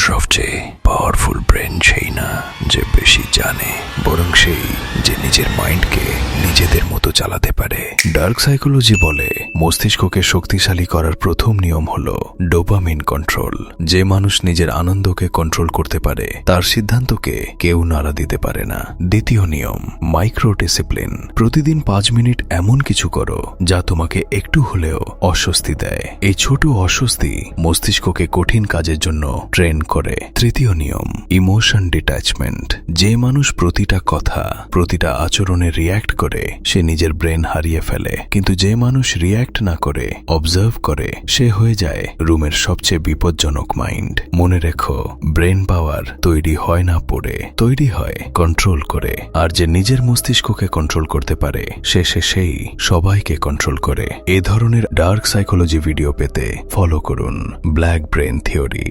সবচেয়ে powerful brain সেই না যে বেশি জানে, বরং সেই যে নিজের মাইন্ডকে নিজেদের মতো চালাতে পারে। ডার্ক সাইকোলজি বলে মস্তিষ্ককে শক্তিশালী করার প্রথম নিয়ম হলো ডোপামিন কন্ট্রোল। যে মানুষ নিজের আনন্দকে কন্ট্রোল করতে পারে তার সিদ্ধান্তকে কেউ নাড়া দিতে পারে না। দ্বিতীয় নিয়ম মাইক্রো ডিসিপ্লিন। প্রতিদিন 5 মিনিট এমন কিছু করো যা তোমাকে একটু হলেও অস্বস্তি দেয়। এই ছোট অস্বস্তি মস্তিষ্ককে কঠিন কাজের জন্য ট্রেন করে। তৃতীয় নিয়ম ইমোশন ডিট্যাচমেন্ট। যে মানুষ প্রতিটা কথা প্রতিটা আচরণে রিয়্যাক্ট করে সে নিজের ব্রেন হারিয়ে ফেলে, কিন্তু যে মানুষ রিয়্যাক্ট না করে অবজার্ভ করে সে হয়ে যায় রুমের সবচেয়ে বিপজ্জনক মাইন্ড। মনে রেখো, ব্রেন পাওয়ার তৈরি হয় না পড়ে, তৈরি হয় কন্ট্রোল করে। আর যে নিজের মস্তিষ্ককে কন্ট্রোল করতে পারে সেই সবাইকে কন্ট্রোল করে। এ ধরনের ডার্ক সাইকোলজি ভিডিও পেতে ফলো করুন ব্ল্যাক ব্রেন থিওরি।